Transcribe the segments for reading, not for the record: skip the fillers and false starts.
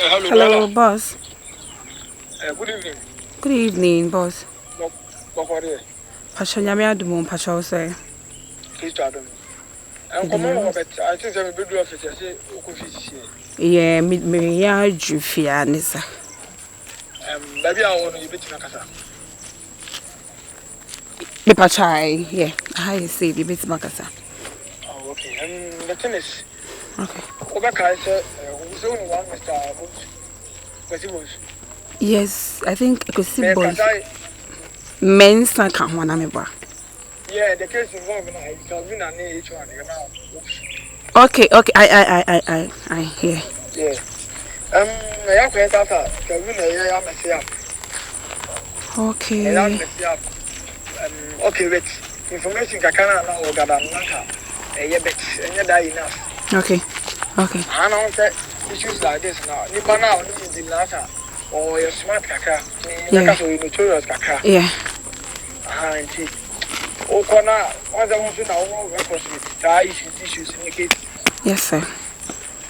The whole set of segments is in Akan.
Hello, boss. Good evening. Good evening, boss. Bokore. Pasha nyame adumo pasha wo say. Please to Adam. And come on, but I think I'm a big officer. Say, Okofisi. Yeah, me ya jufia nisa. Baby, I want you bit Nakasa. Me pachai, yeah. I say the bit makasa. Oh, okay. And the tennis. Okay. Obaka is who's only one Mr. Bush. Yes, I think I could see boys. I Men's na kan ho na me ba. Yeah, the case involved now is Calvin and each one. Okay, I hear. Yeah. I have to answer. Calvin, I am a say up. Okay. I am a say up. Okay, wait. Information can now or gather naka. A bit, and you're dying enough. Okay. I don't say issues like this now. Nipa now need the nasa or your smart kaka. Yeah. So you notorious kaka. Yeah. Auntie. Oh, Kona, what I want to know records with issues in the case. Yes, sir.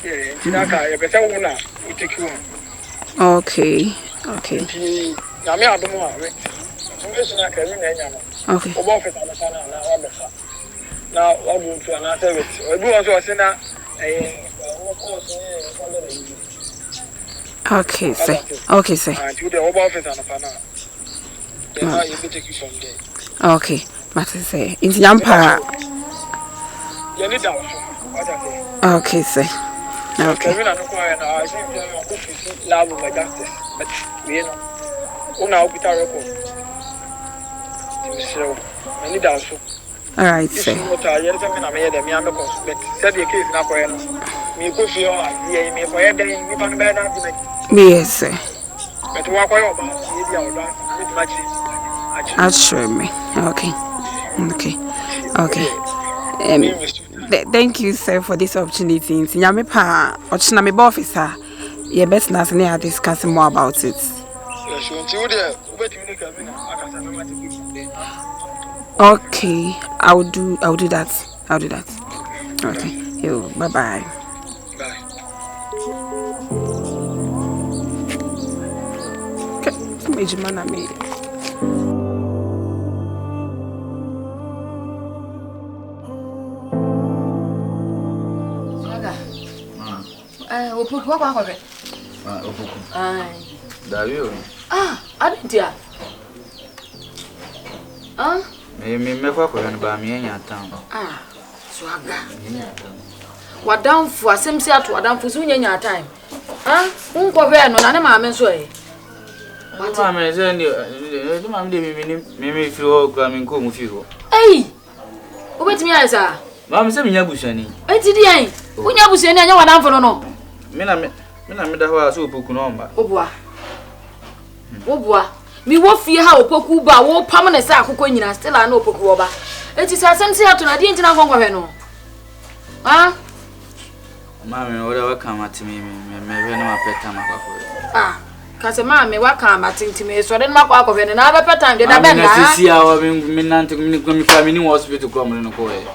Yeah, Naka, a better owner will take you on. Okay. Now, me, I don't know. Information I can read. Okay. About it, I'm a son and now, I'll go to another service. I do also send a Okay, sir. Okay, sir. And you the over office and a pana. Then now you take you from there. Okay. Matter say. Inti yampa. You need that. What I say. Okay, sir. Okay. Kevin and I think you love my justice, but we know. Una opita record. So, I need that. All right, sir. What I hear something I made them young but said the case now for me go for your me for your day, me can bear that. Yes, sir. But walk away about maybe I would like much. That's true, me. Okay. Thank you, sir, for this opportunity. Nyame pa, ochina me officer. Yeah, best na say I discuss more about it. Okay, I'll do that. Okay. Yo, bye. Bye. Okay, major man I made. Pokua kwa kwabe. Opoku. Ai. Dario. Adentia. Me kwa kwa no ba me anya tan. Swaga. Me anya tan. Wadamfu asemsi atu wadamfu so nyanya time. Unko be no na ne maame so e. Maame ze ndi maame de me firi ho kwa me nko mu firi ho. Ei. Obetimi ayesa. Maame se me nya bushani. Enti di an. Unya bushani anya wadamfu no. Me na me da ho a so opoku no mba. Obua. Mi wo fie ha opoku ba wo pam na se akoko nyina still na opoku oba. Enti sa asemsi atu na di ntina nkwa hwe no. Maame ora waka mate me hwe na mapeta makwa. Kase maame waka matintime so de makwa akwa hwe na abepeta de da benda. Na sisi a wa me nante me kwa me ni hospital kwa me no ko e.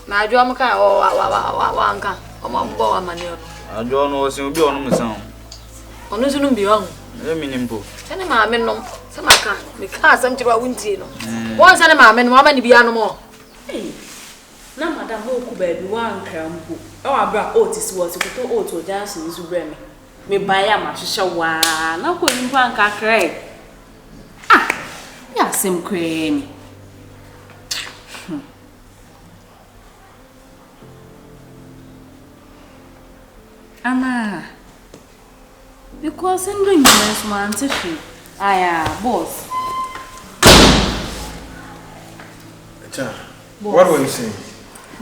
Na adwo am ka wa nka o ma mbo wa mane no. Adwo no osin obi onu msan. Onu sunu bi wa. E mi nimpo. Sene maame no, se maka, me ka asem ti ba wuntie no. Won sene maame no, ma ni bia no mo. Na madam ho ku ba bi wa nkra mpo. E wa bra otis wo sikoto oto jansi nsu bre me. Me ban ya ma hwehwe wa na ko nimpa nka krai. Ya sem krai mi. Ana. Because I'm doing this man to she. Boss. What were you saying?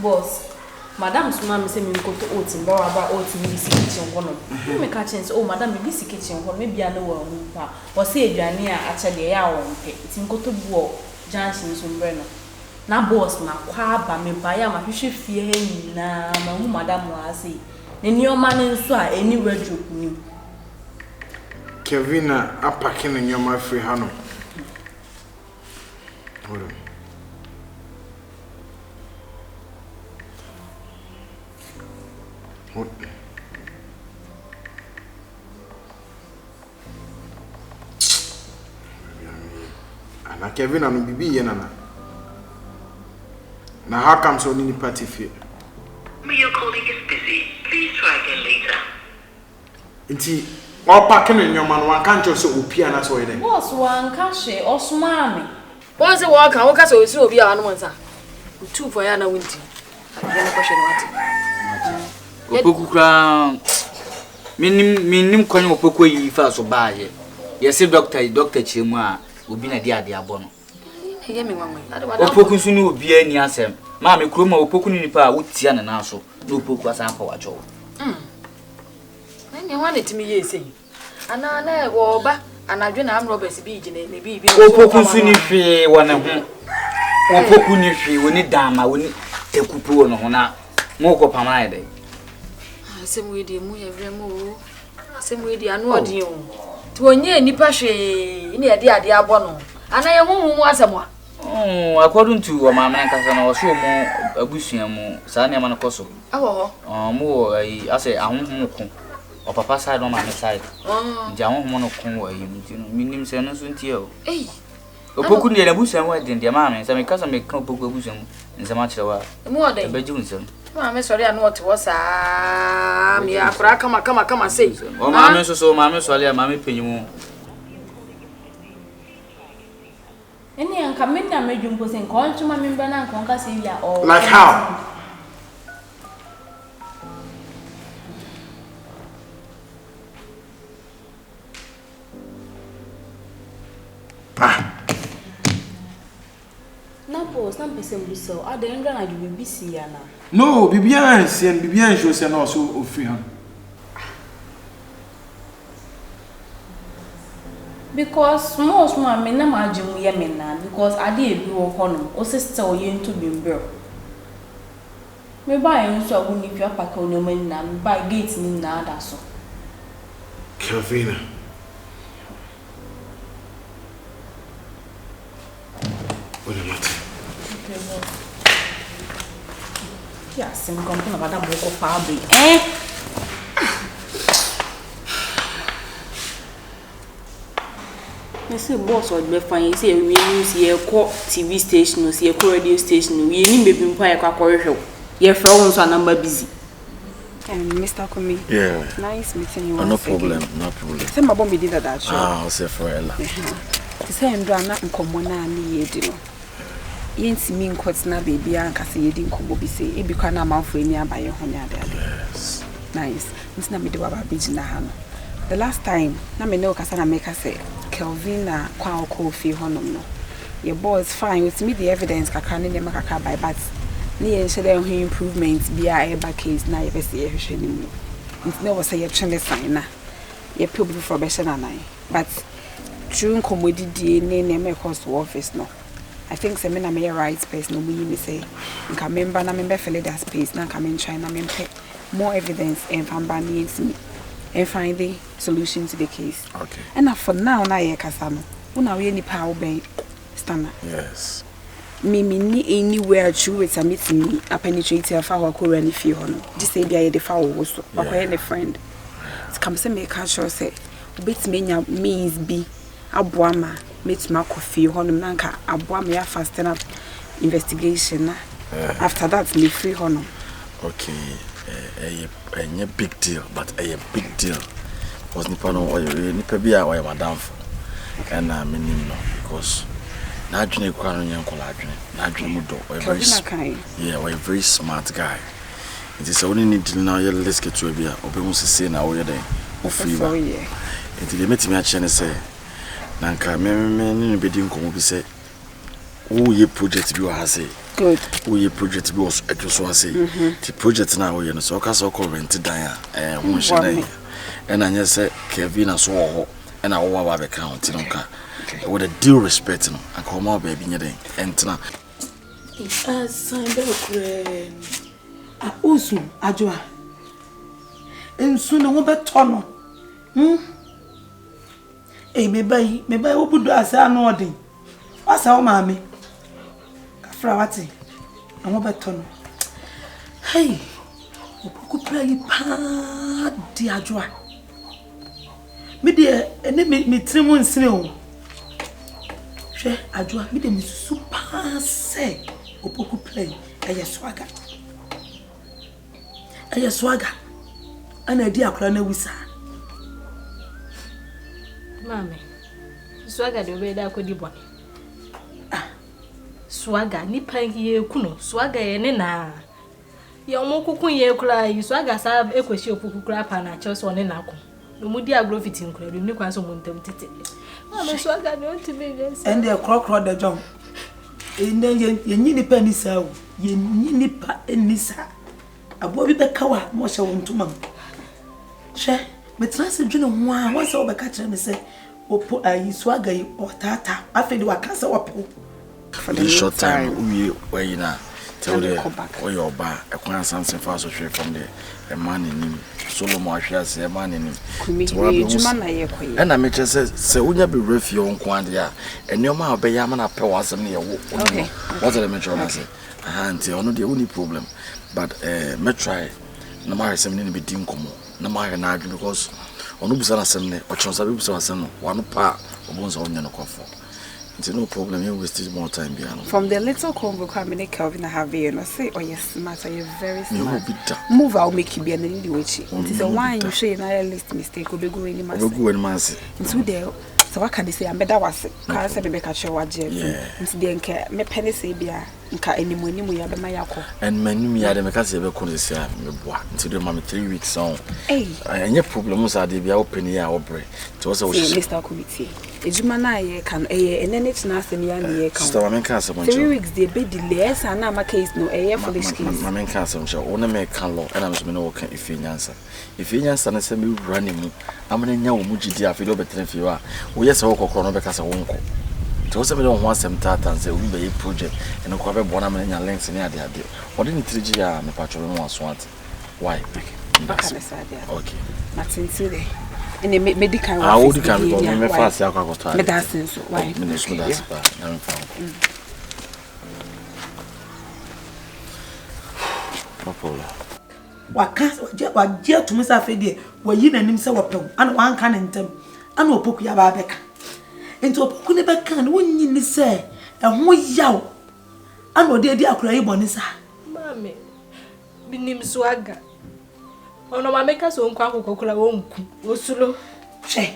Boss. Madam's mom say me go to oats and borrow about oats in this kitchen one of. You make a chance, madam, this kitchen one, maybe I know one. Or say Jania actually a hour. It's in go to war, Johnson Sombreno. Now, boss, my quaba me buy my fish fear na madam was say. Then your man and so anywhere joke me. Kevina apacking in your my free hano. Hold on. na Kevin and Bibi Yenana. Now, how comes on any party fee? Your colleague is busy. Please try again later. Inti, all packing in your man, one can't just opia and that's why then. Boss, one cash or smammy. Once a walk, I walk us over be an answer. 2 for Yana Winty. I question what. Pokua minim kwanyo Pokua yi fa so baaye. Yes, doctor Chimwa will be na dia bono. Hear me one way. Opoku nso ni obi ani asem. Ma me kroma opoku ni nipa a wotia na na so. Na opoku asan pa wacho. Na wane timi ye sei. Ana na wo ba anadwe na am Roberts bi gine ne bi opoku nso ni hwe wona ho. Opoku ni hwe woni dama woni tekupu no ho na mo ko pama ide. Asem we di mu ye vremo. Asem we di anu odin o. Ti onye nipa hwe ni ade abono. Ana ye hu mu asem a. According to what my man can also more a busham, Sanya Manacoso. Oh, more, I say, I won't or Papa side on my side. Jamon Monocon, meaning Sanson Tio. Eh, Opoku near a busham wedding, dear mamma, and my cousin make no book busham in the much hour. More than Bejunson. I'm sorry, I know what was me. I come and say, oh, mamma, so mamma, so I mammy pay you. Any uncoming na medium posing call to my member and conquer Sylvia or like how? No post, some person so I don't know you will be see No, Bibian and Bibian shows and also of free hand. Because most women na imagine we men because I did do honor or sister or you to be bro. Me buy so I wouldn't if you pack on your men and buy gates in nada so. Kelvina. What am I? Yes, I'm going about that book of fabric. Eh? I say boss would be fine. Say we use here TV station or see a radio station. We need baby empire show. Your phone so number busy. Mr. Kumi. Yeah. Nice meeting you. No problem, no problem. Say my bomb did that show. I'll say for Ella. Say I'm doing that in common and ye Yenti mean quotes na baby and kasi ye didn't come be say it become a mouth for any by your honya. Yes. Nice. It's not me do about beach na hano. The last time, na me know kasana make us say Kelvin na kwa kofi honom no. Your boy is fine with me the evidence kakra ne dem kakra by but ne ye shede ho improvements bia e ba case na ye be say ye hwehwe nim no. Nti na wo say ye twene sign na. Ye people for be na nine. But during commodity ne me cost office no. I think say me na me right space no me say nka member na member fill that space na nka me try na me more evidence and famba needs me. And find the solution to the case. Okay. And for now, na ye kasano. Una we ni power bank Stunna. Yes. Me ni anywhere true with a meeting me a penetrate a foul ko rani fi hono. Just say bia ye the foul wo so. Akoye ne friend. It come say me ka sure say obet me nya means be aboa ma metuma ko fi hono na nka aboa me ya fasten up investigation na. After that me free hono. Okay. A big deal, but a big deal. Was Nippon or Nipabia or Madame and I mean, no, because Nadjane Kwaran Uncle Adrian, Nadjane Mudo, a very smart guy. It is only need to know your let's get to a beer, or people say now you're there, or fever. It is met me at China say, Nanka, men, bidding come be say, oh, ye project you are say. Good. We project was at your so say. The project now we know so cast or rented there. And I just said, Kevin, I saw and I will have a count in with a due respect. I call my baby in your day. And now, sign the Usu, Ajua. And soon I won't bet Tono. Eh, maybe I will put us an order. What's our mammy? Frawati, I want better. Hey, Opoku play pa dia joa. Me de ene me trimu nsine o. She adwa me dem super say opoku play eye swagger. Eye swagger. Ana di akra na wisa. Mami. Swagger de obey da kodi boni. Swagger ni pangiye kuno. Swagger ye ne na. Ya omokukun ye kura yi swagger sa ekweshi opoku kura pa na cho so ne na ko. No di agro fitting kura ni kwan so montem tete. Mami swagger no timi guys. And the crocro the jump. And then ye nyini pa ni sa o. Ye nyini pa ni sa. Abo bi beka wa mo hye wontuma. Hye, metrase dwene ho a won se wo beka kire me se opo ayi swagger yi otata. Afedi wa kansa wopo. For the short time we where you na tell the or your bar a quan something fast from the man in him. Solomon Ashia say a man in him. And I make say would you be ref your own quantia and your man be yaman up was near what's the metro say? Until no the only problem. But me try no matter something be dim como no matter na because on ubusana semne or chance be so asem one pa obunza onye no kofo. It's no problem, you wasted more time behind. From the little combo coming Kelvin have you know say oh yes smart you're very smart. Move I'll make you be an little witchy. It's a wine you show you na list mistake will be going in my into there. So what can they say? I'm better was can't say be catch your jet. Into the enke me penny say bia nka animu ya be my yako. And menu me ade me ka say be ko this year me boa. Into the mama 3 weeks on. Any problems are dey bia open here obre. It was Mr. Committee. Ejuma na ye kan enenit na asem ya na ye kan. Sister me ka say 3 weeks dey be delay sa na ma case no foolish case. Mama ka say ncha wona me kan law and am so me no kan ifinyansa. Ifinyansa na say me wura ne mu. Amana nya wo mu gidi afedo betre fi wa. Wo yes wo kokoro no be ka say wonko. To say me don want some tata and say we be project and ko be bona me nya links ni ade ade. What didn't 3G ya me patcho me wan so ante. Why? Okay. Martin today. And the medical I would come go me fast ya kwa to. Me dancing so why? Me so that's ba. Na me fa. Popola. Waka waje to me sa fedie wayi nanim se wopem ana wanka ne ntem ana opoku ya ba beka enti opoku ne beka ne wonyi ni se ehwo yaw ana ode adi akura yi boni sa mame binim swagger ono mame ka so nkwa akokokura wonku osulo hwe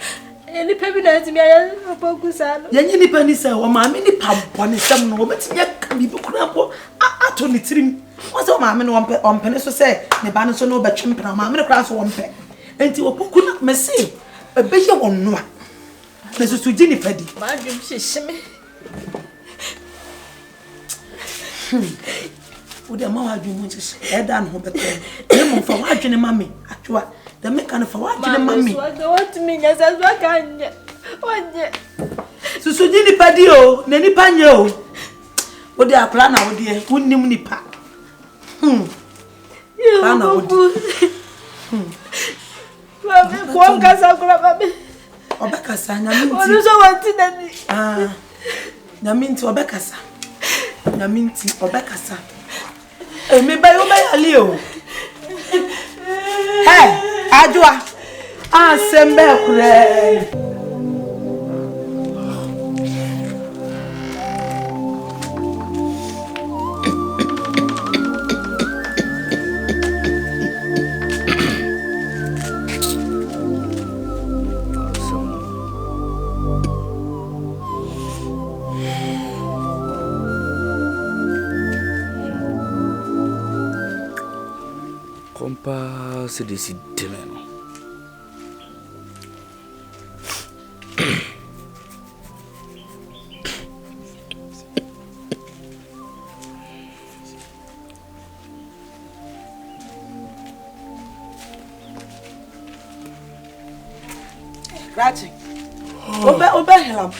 eni pebi na ntimi aya opoku sa no yenyi ni pani se o mame ni pa boni sem no obetinya ka bi kura po ato ni tirim what's up, mammy? On Penis say, the banner so no but chimping, mammy across one pet. And to a poku me say, a better one no. This is to Jenny Peddy. My dream, she shimmy. Would the mother dream when she's head down home, but then for watching a mammy. Actually, the mechanic for watching a mammy. What to me as I can. What? So Jenny Peddy, oh, Nenny Pano. What they are planning out there, wouldn't you nipa? Ana odi. Mama, kwa kasa kula mama. Obekasa na minti. Onu so wanti nani. Na minti obekasa. Na minti obekasa. Me ba yo ba yale o. Ajua. Sembe kure. Se decide mesmo. Raji. Obehilam.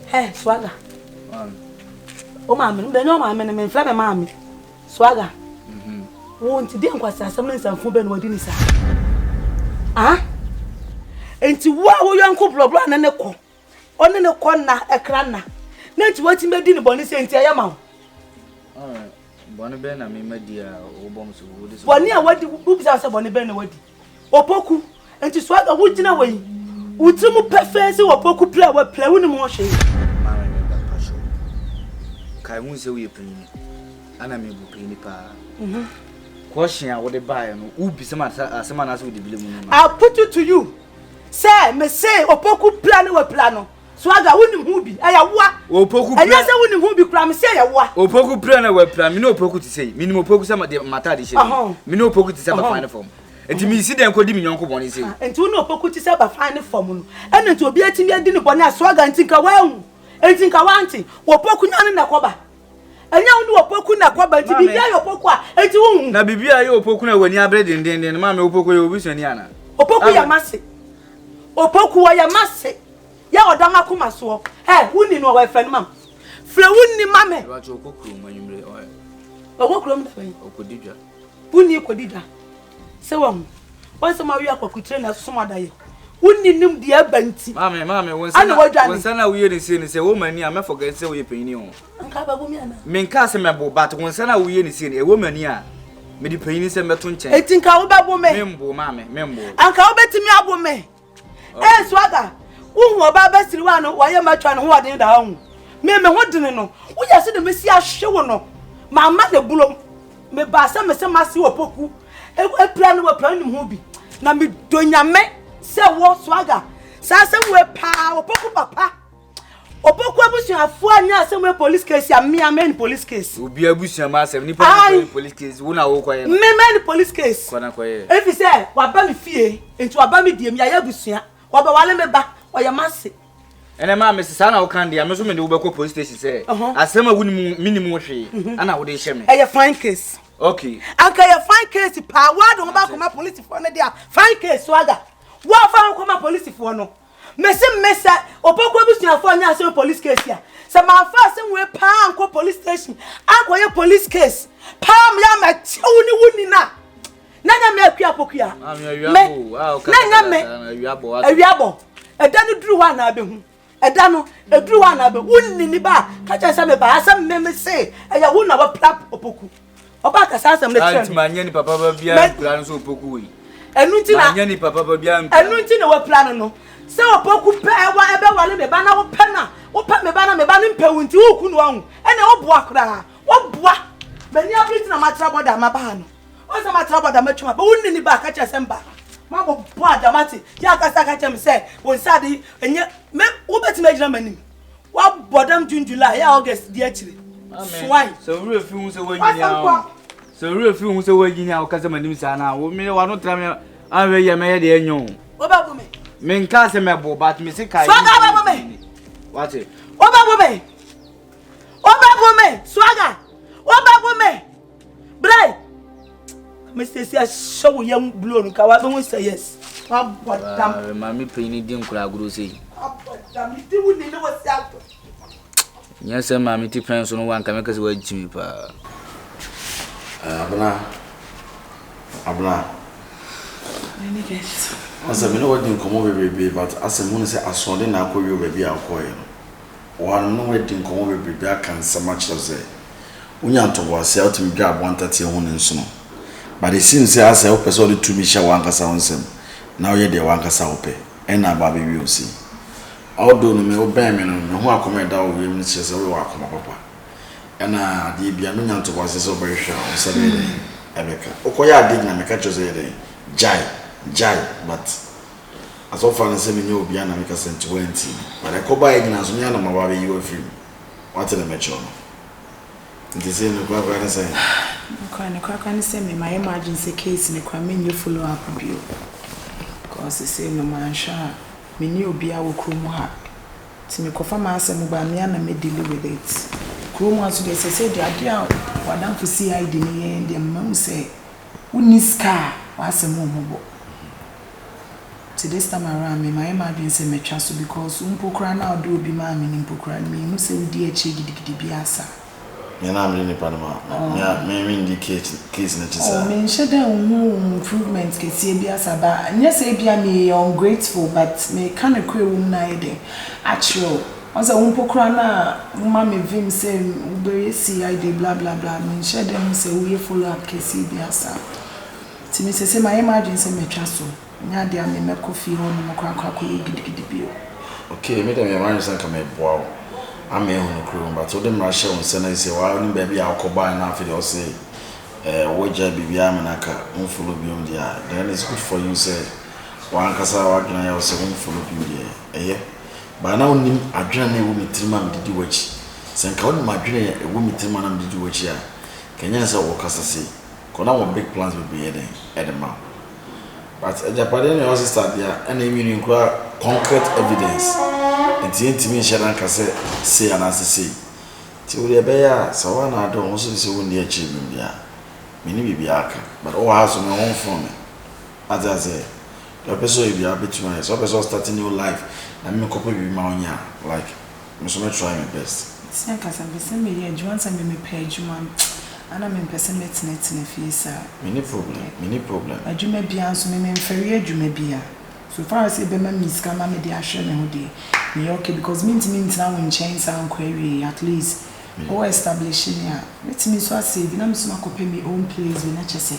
Hey, swagger. O mama, be no mama me fla be mama. Swagger. Won't dey nkwasa asem nsanfo be no wadi ni sa. Enti wo yanko bloblo na ne ko. One ne ko na ekra na. Na enti wati medi ni boni se enti ayama wo. Boni be na me medi a wo bom so wo dis. Boni a wadi ubisa se boni be na wadi. Opoku enti Swagger wo gina wei. Utimu perfect wo poku play we play woni mo hwe. Mama me ba pasho. Kai hu se we panyin. Ana me bu panyin pa. Question a wo de buy no, u bi se ma asema na se wo de bile mu no. I put it to you. Say me say opoku plan we plan no. Swaga woni hu bi ayawa. Opoku plan. Anya se woni hu bi kra me say ayawa. Opoku plan we plan, me no opoku ti say. Me ni opoku se mata de she. Me no opoku ti say ba fine form. Enti mi si den ko di mi nyonko boni sei. Enti wo no opoku ti say ba fine form no. Ene enti obi atimi adi ni boni aswaga enti nka wa hu. Enti nka wa anti wo opoku nyane na koba. Anya wo no opoku na koba enti bibia yo opoku a enti wo hu. Na bibia yo opoku na wani abre den ma me opoku yo obi suani ana. Opoku ya mase. Opoku wa ya mase. Ya odama kuma so. Wuni no wa friend mam. Fre wuni mame. Wa jo kokuru manyumre oy. Okokuru m da bai. Okodidwa. Wuni kodida. Se wa hu. Won se ma wi akwakutre na so ma da ye. Wuni nim de abanti. Mame won na wiye ni se wo mani a me forget se wo ye panyin ho. Anka ba bo mi ana. Me nka se me bo but won se na wiye ni se e wo mani a me di panyin se meto nchen. Eti nka wo ba bo me. Membo mame, membo. Anka wo betimi abo me. Swaga. Wo ba ba siri wa no wa ye matwa no ho ode da hu. Me ho dene no. Wo ya se de mesi ahwe wo no. Mama de bulom. Me ba se me se masi opoku. E plan wo plan nim ho bi. Na me donyame se wo Swaga. Sa se we pa opoku papa. Opoku abusuafo anya asem police case ya me amen police case. Obi abusuama asem ni police case wo na wo kwaye. Me men police case. Kwana kwaye. Efi se wa ba me fie enti wa ba me die mi ya abusua. Wa ba wale me ba wa ya mase. Ene ma me sisa na wo kan dia me so me de wo be ko police station se. Asem a wo ni minimum hwe. Ana wo de hye me. E fine case. Okay. Anka ya fine case pa wa do ba ko ma police for na dia. Fine case Swaga. Wa fa ko ma police for no. Mese opoku abusuafo anya ase police case ya. Se ma fa se we pa anko police station. Anko ye police case. Pa m ya ma chewu ni wuni na. Nanya me akua pokuya. Nanya me awiabo. Eda no duru wa na abehu. Eda no eduru wa na abehu. Wuni ni ba ka cha se me ba asem me se eya wu na wa plap opoku. Oba ka sa asem le trend. Anti manya ni papa ba bia plan so opoku we. Enu nti na manya ni papa ba bia. Enu nti na wa plan no. Se opoku pe wa ebe wale me ba na wo pe na. Wo pe me ba na mpe wunti wo ku no hu. Ene wo boa kra. Wo boa. Bani abiti na matra boda maba no. O se matra boda matwa ba wonni ni ba ka cha semba. Ma bo boa damati. Ya ka sa ka cha me se won sa de enye me wo beti ma gina manim. Wa bodam June July ya August di akire. Amen. So we fi hu se waginya. So we fi hu se waginya o ka se manim sa na wo me wa no tra me anwe ye me ye de enyo. Wo ba bo me. Me nka se me bo but me se kai. Swaga ba bo me. What it? Wo ba bo me. Swaga. Wo ba bo me. Brai. Me say show yam blow no ka wa be say yes. Wa bodam. Mami peni di nkura aguro sei. Bodam di wuni no wasi ato. Nya se mami ti pen so no wan ka me ka se wa jimi pa. Abenaa. Many guests. Asa me no wadi nkomo bebe but asa mu ne se asonde na akọwe bebe akọye no. Wan no wadi nkomo bebe aka nsama kire se. Unya ntobo ase otumi dwa abontate ho ne nso no. But it seems say asa o person dey tumi sha wan kasa onsem. Na o ye de wan kasa ope. Ena ba bebe osi. Although no me oban me no me ho akoma da o we me kire se we wa akoma papa. Ena ade bia no nya ntobo ase so be hwa o se be ebeka. Okoya ade na me ka kire se dey. Jai, but as often as me know be na make us 20. But I go buy igna so nya na mababe you film. What the metro? It is in the Pokua say. Can say me my emergency case in a crime follow up review. Cause the same no man sha. Me knew be our crew ha. To me confirm asem ba me na me deal with it. Crew wants to say the idea what down for CID ni and the man say uniska was a momo. This time around me, my emergency me trust because Pokua now do be my meaning Pokua me no say we dey gidi biasa. Me na me ni panama. Me indicate case na tisa. Oh, me shede improvement case biasa ba. Nya say bia me ungrateful but me kind of kwe wum na ide. Actual. Once Pokua na mama me vim say we see I dey blah blah blah. Me shede say we follow up case biasa. Timi say my imagine say me twa so. Nya de am me kofi ho no mo kwa gidigidi bio. Okay, me dem imagine say come boa. Am me hu kro but so dem rashe won say na say wa ni ba bia akoba na afi de o say woja bibia manaka won follow biom dia. Then it's good for you say wan kasa wa gina ya o say won follow biom dia. Ba na onim adwena na ewo mitrima mdidi wachi. Senka won madwena ewo mitrima na mdidi wachi a. Kenya say wo kasa say kona won big plans will be here edema. But Japan no start there and even concrete evidence. And the intimate shadan can say and say. Till the bear, so one I don't also say when the achievement there. Many be aka, but all has on my own phone. As I say, the person be happy to my so person starting new life and me couple be my like me so try my best. It's like as I be say me here, you want some me page man. And I'm in person net in a face. Many problem. I do maybe answer me inferior, you may be. So far as a beman miss come, I'm a dear shame day. Me okay, because means now in chains and query at least. Or establishing here. Let me so say, you know, Miss Marco pay me own place when I just say,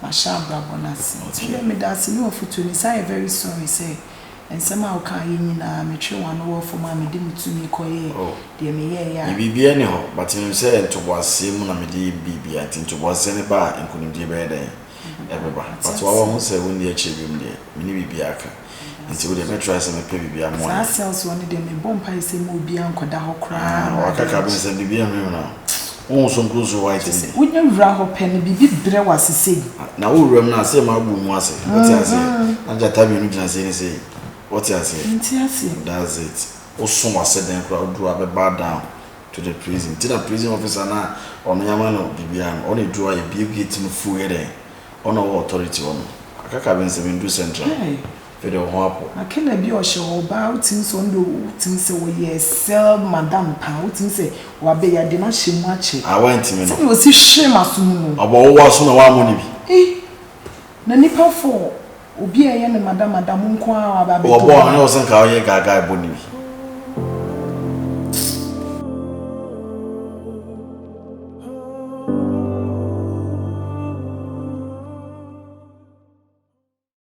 my sharp brabonus. Let me that's no for to me. Say very sorry, say. And somehow can you mean me true one over for my medicine to me coye. Dear me, yeah. You be anyhow, but you say to was same on a baby, I think to was any bar and couldn't be better. Everybody. But what I say when the achievement there, many be aka. Until the metro some baby am one. Ourselves one of them a bomb pie say more be uncle da cry. Or cabins and be now. Oh, some close white. When you raho penny be bre was say. Now, room now say my boom was it. What I say, and that time you didn't say. What I say? That's it. Also, I said then crowd drew up a bar down to the prison. Till the prison officer now on Yamano Bibian only drew a big gate to full there. On our authority on. I can't have been do central. For the whole. I can't be sure about things on the things so yes, sell Madame Pound say, Wabe, I did not shame much. I went to me. It was a shame as soon. About what's on our money. Eh? Nanipa for. Obi e ye ne madam nko a aba be. Obo na o san ka o ye gaga boni.